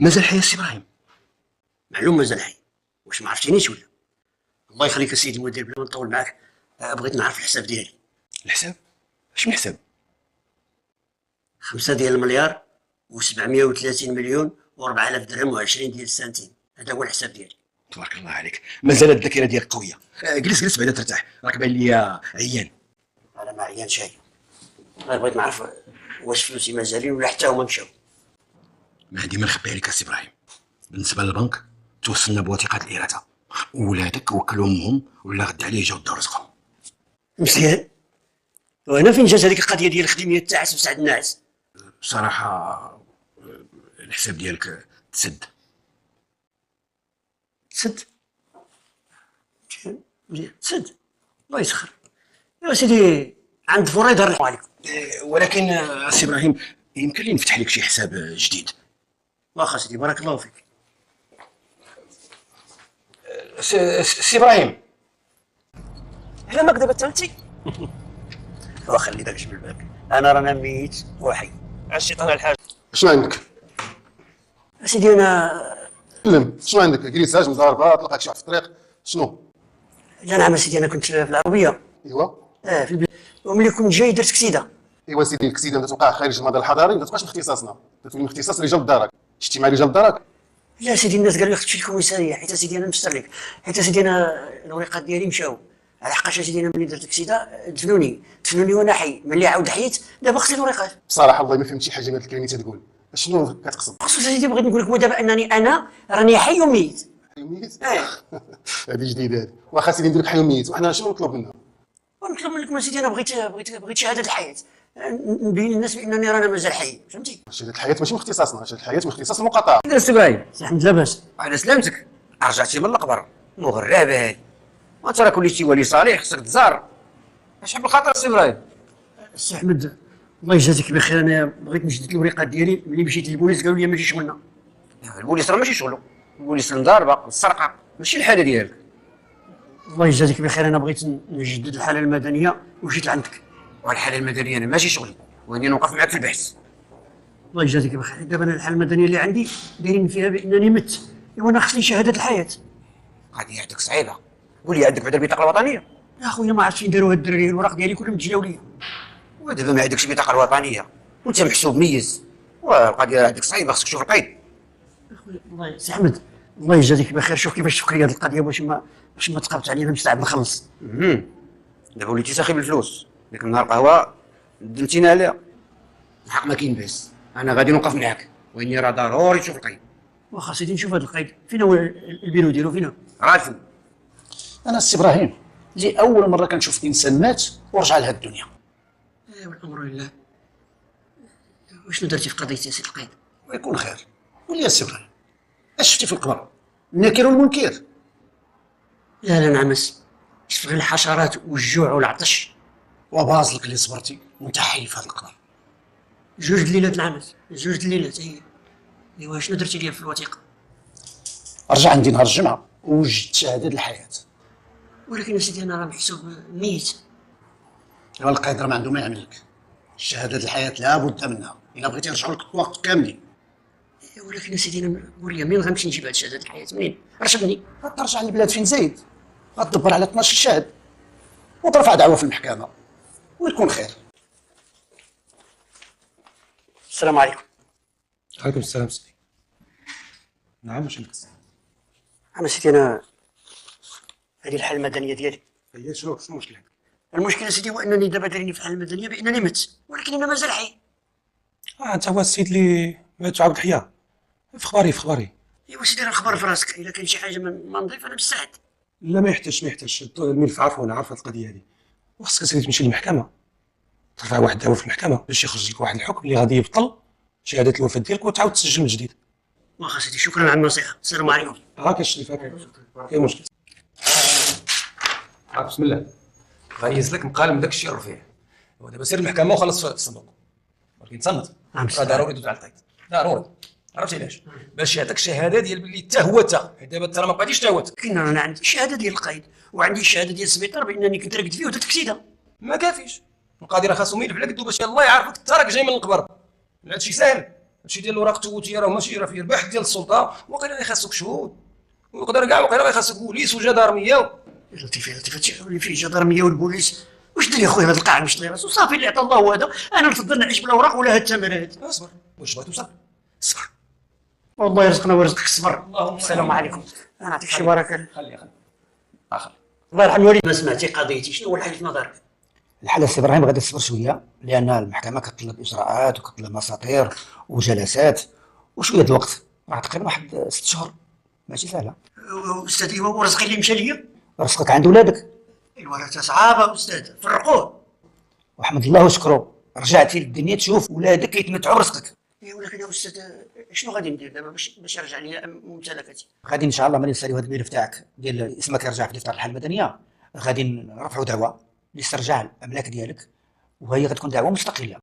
مازال حي السي ابراهيم؟ معلوم مازال حي. واش ما عرفتينيش ولا؟ الله يخليك السيد المدير بلا ما نطول معاك، بغيت نعرف الحساب ديالي. الحساب؟ اش من حساب؟ 5 ديال المليار و730 مليون و4000 درهم و20 ديال السنتيم، هذا هو الحساب ديالي. تبارك الله عليك، مازال الذاكره ديالك قويه. جلس بعدا ترتاح، راك باين ليا عيان. انا ما عيان شي. انا بغيت نعرف واش فلوسي مازالين ولا حتى هما مشاو. ما عندي ما نخبي عليك السي ابراهيم. بالنسبه للبنك توصلنا بوثيقه الإرادة، ولادك وكلوا امهم ولا غدا عليه جاو داو رزقهم. مزيان. وهنا فين جات هذيك القضيه ديال خدميه التعس وسعد الناس؟ صراحه الحساب ديالك تسد. تسد؟ مزيان تسد، الله يسخر. يا سيدي عند فورا يدهر عليكم. ولكن السي ابراهيم يمكن لي نفتح لك شي حساب جديد. واخا سيدي بارك الله فيك. سي ابراهيم، على ما دابا تمتي. وخلي داك الشيء بالبال، انا رانا ميت وحي. الشيطان الحاج. شنو عندك؟ سيدي انا سلم، شنو عندك؟ كريساج مضاربه، طلقك شي واحد في الطريق، شنو؟ لا نعم سيدي، انا كنت في العربيه. ايوا. في البلاد، وملي كنت جاي درت كسيده. ايوا سيدي، الكسيده انت توقع خارج المدار الحضاري، ما تبقاش في اختصاصنا، تكون اختصاص رجال دارك. شتي مع رجال دارك؟ لا سيدي، الناس قالوا لي خصك تمشي للكوميساريه، حيت سيدي انا نفسر لك، حيت سيدي انا الوريقات ديالي مشاو. على حقاش سيدي انا ملي درت الكسيده دفنوني وانا حي. ملي عاود حيت دابا خصني الوريقات. بصراحه والله ما فهمت شي حاجه من هاد الكلمات اللي تقول. شنو كتقصد؟ خصوصا سيدي بغيت نقول لك دابا انني انا راني حي وميت. حي وميت؟ اه. هذه جديده هذه. واخا سيدي ندير لك حي وميت، وحنا شنو نطلب منا؟ ونطلب منك سيدي انا بغيت شهاده الحياه، نبين للناس بانني رانا مازال حي، فهمتي؟ شهاده الحياه ماشي من اختصاصنا، شهاده الحياه من اختصاص المقاطعه. لا سي ابراهيم، سي حمد لاباس. على سلامتك. رجعتي من القبر مغربه هادي، وانت راه كليتي ولي صالح، خصك تزار. اش حب الخاطر سي ابراهيم؟ سي احمد الله يجازيك بخير، انا بغيت نجدد الوريقات ديالي. ملي مشيت للبوليس قالوا لي ماشي شغلنا. البوليس راه ماشي شغلو، البوليس المضاربه السرقه ماشي الحاله ديالك. الله يجازيك بخير، انا بغيت نجدد الحاله المدنيه وجيت لعندك. والحاله المدنيه انا ماشي شغلي، واني نوقف معك في البحث. الله يجازيك بخير. دابا انا الحاله المدنيه اللي عندي دايرين فيها بانني مت، وانا خصني شهاده الحياه. قضيه عندك صعيبه. قول لي عندك بعدا البطاقه الوطنيه؟ يا خويا ما عرفتش فين داروا هاد الدراري، الوراق ديالي كلهم تجلاو ليا. ودابا ما عندكش البطاقه الوطنيه وانت محسوب ميز، والقضيه عندك صعيبه، خصك تشوف القيد. يا خويا الله سي احمد الله يجازيك بخير، شوف كيفاش تفكري هاد القضيه باش ما تقابط علينا مستعد نخلص. دابا وليتي ساخي بالفلوس، ديك النهار قهوه ندمتينا عليها. الحق ما كاين باس، انا غادي نوقف معاك، واني راه ضروري تشوف القيد. واخا سيدي نشوف هاد القيد، فين هو البيرو ديالو فين هو؟ راه انا السي ابراهيم دي اول مره كنشوف انسان مات ورجع لهاد الدنيا. والامر لله. وشنو درتي في قضيه يا سيد القيد؟ ويكون خير. قول لي يا سي ابراهيم، اش شفتي في القبر؟ النكر والمنكر؟ لا لا نعمس، شفت غير الحشرات والجوع والعطش. وبازلك اللي صبرتي وانت حي في هاد القبر. 2 الليلات نعمس، 2 الليلات هي. ايوا شنو درتي ليا في الوثيقه؟ رجع عندي نهار الجمعه ووجدت شهاده الحياه. ولكن يا سيدي انا راه محسوب ميت. ايوا القادر ما عنده ما يعمل لك. شهاده الحياه لابد منها، الا بغيتي نرجعوا لك الوقت كاملين. ولكن يا سيدي انا قول لي منين غنمشي نجيب هاد شهاده الحياه؟ منين؟ رشدني. غترجع للبلاد فين زايد، غتدبر على 12 شاهد وترفع دعوه في المحكمه ويكون خير. السلام عليكم. عليكم السلام سيدي. نعم واش عندك؟ انا سيدي انا هذه الحاله المدنيه ديالي. هي شنو المشكل عندك؟ المشكله سيدي هو انني دابا دايريني في الحاله المدنيه بانني مت، ولكن انا مازال حي. انت هو السيد اللي مات عاود حياه. في خباري. ايوا سيدي راه الخبر في راسك، الا كان شي حاجه ما نضيف انا مستعد. لا ما يحتاجش الملف عارفه وانا عارف هاد القضيه هذه. وخصك سيدي تمشي للمحكمه، ترفع واحد الدعوه في المحكمه باش يخرج لك واحد الحكم اللي غادي يبطل شهاده الوفاه ديالك وتعاود تسجل من جديد. واخا سيدي شكرا على النصيحه. السلام عليكم. هاك الشريف هاك كاين مشكل. بسم الله. غيز لك مقال من داك الشيء الرفيع. ودابا سير المحكمه وخلص في الصندوق. ولكن تصنت. راه ضروري تدوز على القيد. ضروري. عرفتي علاش؟ باش يعطيك الشهاده ديال باللي حتى هو حيت دابا انت راه ما بقيتيش حتى هو. كاين انا عندي الشهاده ديال القيد وعندي الشهاده ديال السبيطار بانني كنت راقد فيه ودرت كسيده. ما كافيش. القاضي راه خاصو يلف على قدو باش الله يعرفك انت راك جاي من القبر. هادشي ساهل. هادشي ديال الوراق التوتيه راه ماشي راه فيه البحث ديال السلطه، وقيلا خاصك شهود، ويقدر كاع وقيلا خاصك بوليس وجدارميه. لطيف اللي فيه جدارميه والبوليس، واش دري اخويا هذا القاع مش طيب وصافي اللي عطى الله هذا، انا نفضل نعيش بالاوراق ولا هاد الثمن هذا. اصبر، واش بغيتو صبر؟ صبر. والله يرزقنا ويرزقك الصبر. اللهم السلام آمين. عليكم. انا نعطيك شي بركه. خلي اخر. الله يرحم الوالد، ما سمعتي قضيتي، شنو هو الحل في نظرك؟ الحل السي ابراهيم غادي تصبر شويه، لان المحكمه كتطلب اجراءات وكتطلب مساطير وجلسات وشويه د الوقت، راه تقريبا واحد 6 شهور، ماشي سهله. استاذي هو رزقي اللي مشى ليا، رزقك عند ولادك، الورثه صعابه استاذ، فرقوه. وحمد الله وشكرو رجعتي للدنيا تشوف ولادك كيتمتعوا برزقك. ولكن يا استاذ شنو غادي ندير دابا باش يرجع لي ممتلكاتي؟ غادي ان شاء الله ملي نساليو هذا الملف تاعك ديال اسمك يرجع في دفتر الحاله المدنيه، غادي نرفعوا دعوه لاسترجاع الاملاك ديالك، وهي غتكون دعوه مستقله.